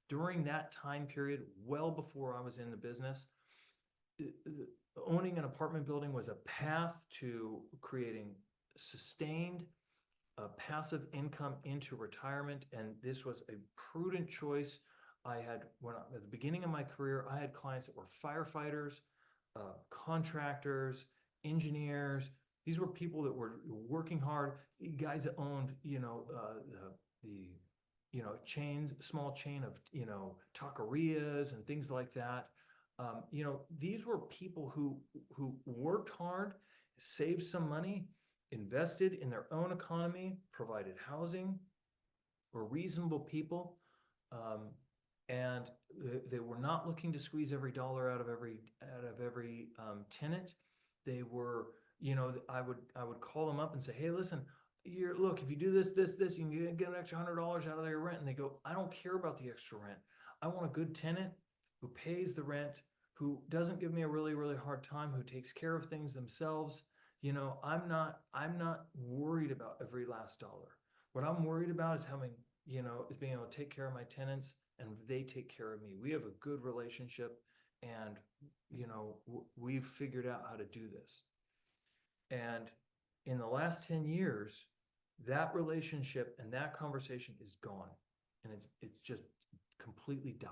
during that time period, well before I was in the business, owning an apartment building was a path to creating sustained passive income into retirement. And this was a prudent choice. At the beginning of my career, I had clients that were firefighters, contractors, engineers. These were people that were working hard, guys that owned, small chain of, taquerias and things like that. These were people who worked hard, saved some money, invested in their own economy, provided housing, were reasonable people, and they were not looking to squeeze every dollar out of every tenant. They were, I would call them up and say, hey, listen, look, if you do this, you can get an extra $100 out of their rent. And they go, I don't care about the extra rent. I want a good tenant who pays the rent, who doesn't give me a really, really hard time, who takes care of things themselves. I'm not worried about every last dollar. What I'm worried about is is being able to take care of my tenants and they take care of me. We have a good relationship, and, we've figured out how to do this. And in the last 10 years, that relationship and that conversation is gone, and it's just completely died.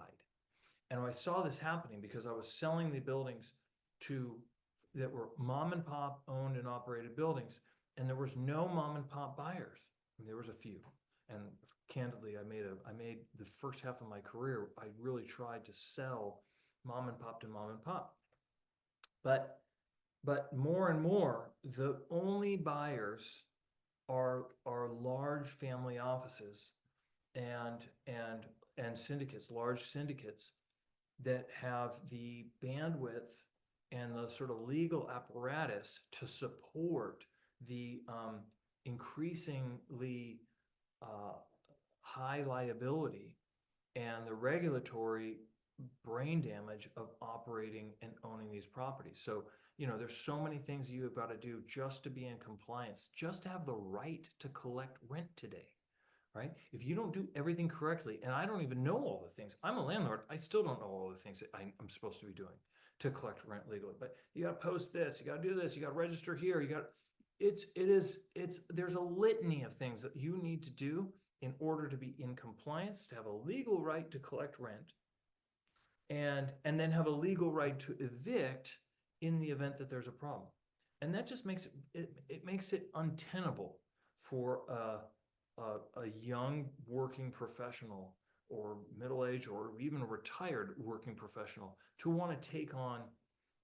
And I saw this happening because I was selling the buildings that were mom and pop owned and operated buildings, and there was no mom and pop buyers. And there was a few. And candidly, I made the first half of my career, I really tried to sell mom and pop to mom and pop. But more and more, the only buyers are large family offices and syndicates, large syndicates that have the bandwidth and the sort of legal apparatus to support the increasingly high liability and the regulatory brain damage of operating and owning these properties. So, there's so many things you've got to do just to be in compliance, just to have the right to collect rent today, right? If you don't do everything correctly, and I don't even know all the things, I'm a landlord, I still don't know all the things that I'm supposed to be doing to collect rent legally. But you got to post this, you got to do this, you got to register here, there's a litany of things that you need to do in order to be in compliance, to have a legal right to collect rent, and then have a legal right to evict in the event that there's a problem. And that just makes it makes it untenable for a young working professional or middle-aged or even a retired working professional to want to take on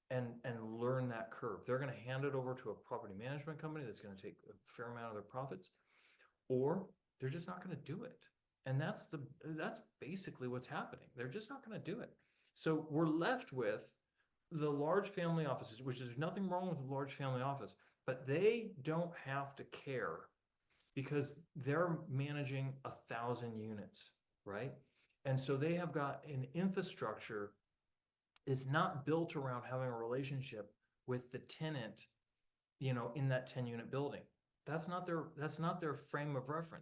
and learn that curve. They're going to hand it over to a property management company that's going to take a fair amount of their profits, or they're just not going to do it. And that's basically what's happening. They're just not going to do it. So we're left with the large family offices, which there's nothing wrong with a large family office, but they don't have to care because they're managing 1,000 units, right? And so they have got an infrastructure. It's not built around having a relationship with the tenant, in that 10-unit building. That's not their frame of reference.